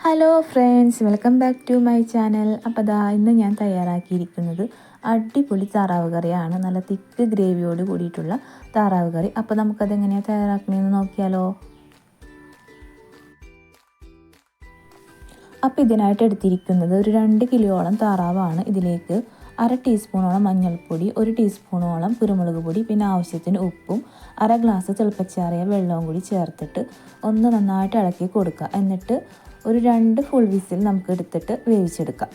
Hello friends, welcome back to my channel. അപ്പോൾ ഇന്ന് ഞാൻ തയ്യാറാക്കിയിരിക്കുന്നത് അടിപൊളി താറാവ് കറിയാണ്. നല്ല തിക്ക് ഗ്രേവിയോട് കൂടിയിട്ടുള്ള താറാവ് കറി. അപ്പോൾ നമുക്കതെങ്ങനെയാണ് തയ്യാറാക്കണമെന്ന് നോക്കിയാലോ. അപ്പോൾ ഇതിനായിട്ട് എടുത്തിരിക്കുന്നത് ഒരു 2 കിലോയോളം താറാവാണ്. ഇതിലേക്ക് 1/2 ടീസ്പൂണോളം മഞ്ഞൾപ്പൊടി, 1 ടീസ്പൂണോളം കുരുമുളക് പൊടി, പിന്നെ ആവശ്യത്തിന് ഉപ്പും 1/2 ഗ്ലാസ് തിളപ്പിച്ചാറിയ വെള്ളവും കൂടി ചേർത്തിട്ട് ഒന്ന് നന്നായിട്ട് ഇളക്കി കൊടുക്കുക. എന്നിട്ട് ഒരു 2 ഫുൾ വിസിൽ നമുക്ക് എടുത്തിട്ട് വേവിച്ചെടുക്കാം.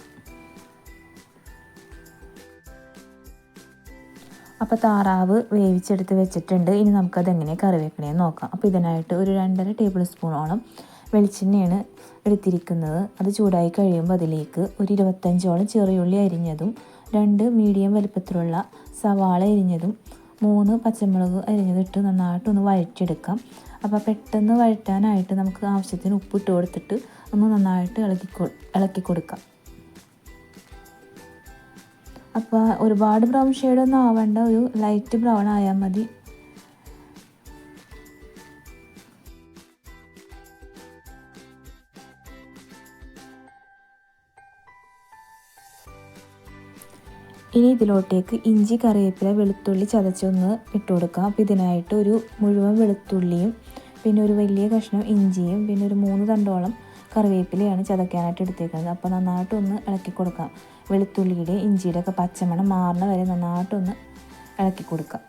അപ്പോൾ താറാവ് വേവിച്ചെടുത്ത് വെച്ചിട്ടുണ്ട്. ഇനി നമുക്കത് എങ്ങനെ കറി വെക്കണമെന്ന് നോക്കാം. അപ്പോൾ ഇതിനായിട്ട് ഒരു 2.5 ടേബിൾ സ്പൂണോളം വെളിച്ചെണ്ണയാണ് എടുത്തിരിക്കുന്നത്. അത് ചൂടായി കഴിയുമ്പോൾ അതിലേക്ക് ഒരു 25ഓളം ചെറിയുള്ളി അരിഞ്ഞതും, 2 മീഡിയം വലുപ്പത്തിലുള്ള സവാള അരിഞ്ഞതും, 3 പച്ചമുളക് അരിഞ്ഞതിട്ട് നന്നായിട്ടൊന്ന് വഴറ്റിയെടുക്കാം. അപ്പോൾ പെട്ടെന്ന് വഴറ്റാനായിട്ട് നമുക്ക് ആവശ്യത്തിന് ഉപ്പിട്ട് കൊടുത്തിട്ട് ഒന്ന് നന്നായിട്ട് ഇളക്കി കൊടുക്കാം. അപ്പോൾ ഒരുപാട് ബ്രൗൺ ഷെയ്ഡൊന്നും ആവേണ്ട, ഒരു ലൈറ്റ് ബ്രൗൺ ആയാൽ മതി. ഇനി ഇതിലോട്ടേക്ക് ഇഞ്ചി, കറിവേപ്പില, വെളുത്തുള്ളി ചതച്ചൊന്ന് ഇട്ട് കൊടുക്കാം. അപ്പോൾ ഇതിനായിട്ട് ഒരു മുഴുവൻ വെളുത്തുള്ളിയും, പിന്നെ ഒരു വലിയ കഷ്ണം ഇഞ്ചിയും, പിന്നെ ഒരു 3 തണ്ടോളം കറിവേപ്പിലയാണ് ചതയ്ക്കാനായിട്ട് എടുത്തേക്കുന്നത്. അപ്പോൾ നന്നായിട്ടൊന്ന് ഇളക്കി കൊടുക്കാം. വെളുത്തുള്ളിയുടെ ഇഞ്ചിയുടെ ഒക്കെ പച്ചമണം മാറുന്ന വരെ നന്നായിട്ടൊന്ന് ഇളക്കി കൊടുക്കാം.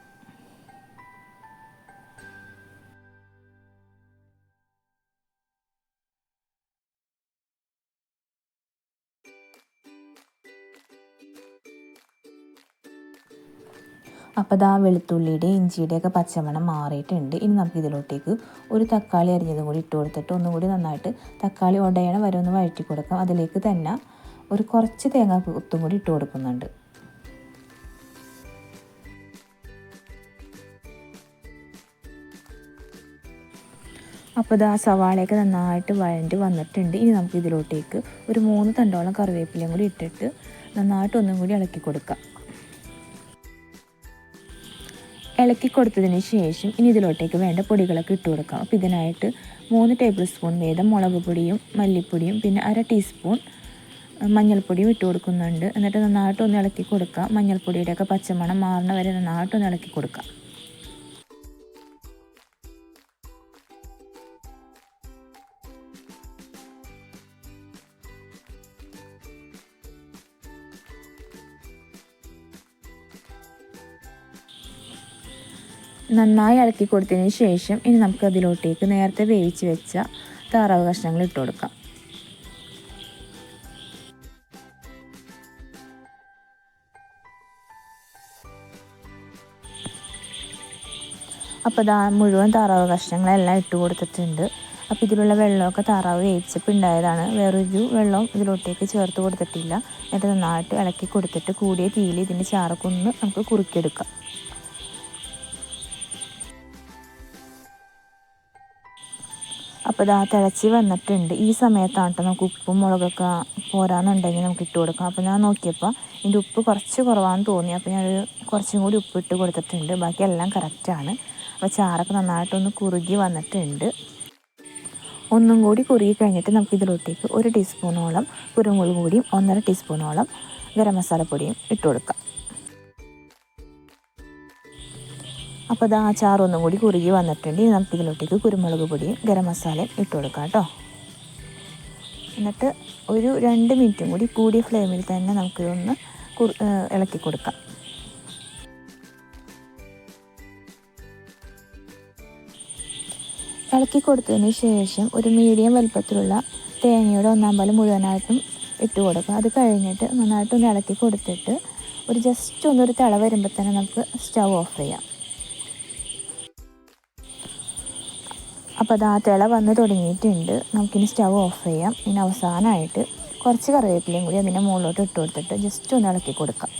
അപ്പോൾ വെളുത്തുള്ളിയുടെ ഇഞ്ചിയുടെയൊക്കെ പച്ചമണം മാറിയിട്ടുണ്ട്. ഇനി നമുക്ക് ഇതിലോട്ടേക്ക് ഒരു തക്കാളി അരിഞ്ഞതും കൂടി ഇട്ട് കൊടുത്തിട്ട് ഒന്നും കൂടി നന്നായിട്ട് തക്കാളി ഉടയണ വരെ ഒന്ന് വഴറ്റി കൊടുക്കാം. അതിലേക്ക് തന്നെ ഒരു കുറച്ച് തേങ്ങാക്കൊത്തും കൂടി ഇട്ട് കൊടുക്കുന്നുണ്ട്. അപ്പോൾ സവാളയൊക്കെ നന്നായിട്ട് വഴണ്ടി വന്നിട്ടുണ്ട്. ഇനി നമുക്ക് ഇതിലോട്ടേക്ക് ഒരു 3 തണ്ടോളം കറിവേപ്പിലയും കൂടി ഇട്ടിട്ട് നന്നായിട്ട് ഒന്നും കൂടി ഇളക്കി കൊടുക്കാം. ഇളക്കി കൊടുത്തതിന് ശേഷം ഇനി ഇതിലോട്ടേക്ക് വേണ്ട പൊടികളൊക്കെ ഇട്ട് കൊടുക്കാം. അപ്പോൾ ഇതിനായിട്ട് 3 ടേബിൾ സ്പൂൺ വീതം മുളക് പൊടിയും മല്ലിപ്പൊടിയും, പിന്നെ 1/2 ടീസ്പൂൺ മഞ്ഞൾപ്പൊടിയും ഇട്ട് കൊടുക്കുന്നുണ്ട്. എന്നിട്ട് നന്നായിട്ടൊന്ന് ഇളക്കി കൊടുക്കാം. മഞ്ഞൾപ്പൊടിയുടെയൊക്കെ പച്ചമണം മാറുന്ന വരെ നന്നായിട്ടൊന്ന് ഇളക്കി കൊടുക്കാം. നന്നായി ഇളക്കി കൊടുത്തതിന് ശേഷം ഇനി നമുക്ക് അതിലോട്ടേക്ക് നേരത്തെ വേവിച്ച് വെച്ച താറാവ് കഷ്ണങ്ങൾ ഇട്ട് കൊടുക്കാം. അപ്പോൾ മുഴുവൻ താറാവ് കഷ്ണങ്ങളെല്ലാം ഇട്ട് കൊടുത്തിട്ടുണ്ട്. അപ്പോൾ ഇതിലുള്ള വെള്ളമൊക്കെ താറാവ് വേവിച്ചപ്പോൾ ഉണ്ടായതാണ്. വേറൊരു വെള്ളവും ഇതിലോട്ടേക്ക് ചേർത്ത് കൊടുത്തിട്ടില്ല. എന്നിട്ട് നന്നായിട്ട് ഇളക്കി കൊടുത്തിട്ട് കൂടിയ തീയിൽ ഇതിൻ്റെ ചാറൊക്കെ ഒന്ന് നമുക്ക് കുറുക്കിയെടുക്കാം. അപ്പോൾ തിളച്ച് വന്നിട്ടുണ്ട്. ഈ സമയത്താണ് കേട്ടോ നമുക്ക് ഉപ്പും മുളകൊക്കെ പോരാന്നുണ്ടെങ്കിൽ നമുക്ക് ഇട്ട് കൊടുക്കാം. അപ്പോൾ ഞാൻ നോക്കിയപ്പോൾ ഇതിൻ്റെ ഉപ്പ് കുറച്ച് കുറവാണെന്ന് തോന്നി. അപ്പോൾ ഞാനൊരു കുറച്ചും കൂടി ഉപ്പ് ഇട്ട് കൊടുത്തിട്ടുണ്ട്. ബാക്കി എല്ലാം കറക്റ്റാണ്. അപ്പോൾ ചാറൊക്കെ നന്നായിട്ടൊന്ന് കുറുകി വന്നിട്ടുണ്ട്. ഒന്നും കൂടി കുറുകി കഴിഞ്ഞിട്ട് നമുക്ക് ഇതിലോട്ടേക്ക് 1 ടീസ്പൂണോളം കുരുമുളക് പൊടിയും 1.5 ടീസ്പൂണോളം ഗരം മസാലപ്പൊടിയും ഇട്ട് കൊടുക്കാം. അപ്പോൾ ചാറൊന്നും കൂടി കുറുകി വന്നിട്ടുണ്ട്. ഇനി നമുക്ക് ഇതിലോട്ടേക്ക് കുരുമുളക് പൊടിയും ഗരം മസാലയും ഇട്ട് കൊടുക്കാം കേട്ടോ. എന്നിട്ട് ഒരു 2 മിനിറ്റും കൂടി കൂടിയ ഫ്ലെയിമിൽ തന്നെ നമുക്കിതൊന്ന് ഇളക്കി കൊടുക്കാം. ഇളക്കി കൊടുത്തതിന് ശേഷം ഒരു മീഡിയം വലുപ്പത്തിലുള്ള തേങ്ങയുടെ 1/4 പാല് മുഴുവനായിട്ടും ഇട്ട് കൊടുക്കുക. അത് കഴിഞ്ഞിട്ട് നന്നായിട്ടൊന്ന് ഇളക്കി കൊടുത്തിട്ട് ഒരു ജസ്റ്റ് ഒന്നൊരു തിള വരുമ്പോൾ തന്നെ നമുക്ക് സ്റ്റൗ ഓഫ് ചെയ്യാം. അപ്പോൾ തിള വന്ന് തുടങ്ങിയിട്ടുണ്ട്. നമുക്കിനി സ്റ്റൗ ഓഫ് ചെയ്യാം. ഇനി അവസാനമായിട്ട് കുറച്ച് കറിവേപ്പിലയും കൂടി അതിൻ്റെ മുകളിലോട്ട് ഇട്ട് കൊടുത്തിട്ട് ജസ്റ്റ് ഒന്ന് ഇളക്കി കൊടുക്കാം.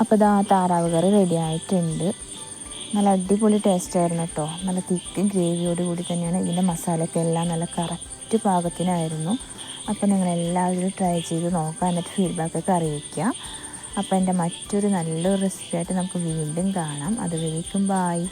അപ്പോൾ താറാവ് കറി റെഡി ആയിട്ടുണ്ട്. നല്ല അടിപൊളി ടേസ്റ്റായിരുന്നു കേട്ടോ. നല്ല തിക്ക് ഗ്രേവിയോട് കൂടി തന്നെയാണ്. ഇതിൻ്റെ മസാലയൊക്കെ എല്ലാം നല്ല കറക്റ്റ് പാകത്തിനായിരുന്നു. അപ്പോൾ നിങ്ങളെല്ലാവരും ട്രൈ ചെയ്ത് നോക്കുക, എന്നിട്ട് ഫീഡ്ബാക്കൊക്കെ അറിയിക്കുക. അപ്പോൾ എൻ്റെ മറ്റൊരു നല്ലൊരു റെസിപ്പി ആയിട്ട് നമുക്ക് വീണ്ടും കാണാം. അതുവരേക്കും ബായ്.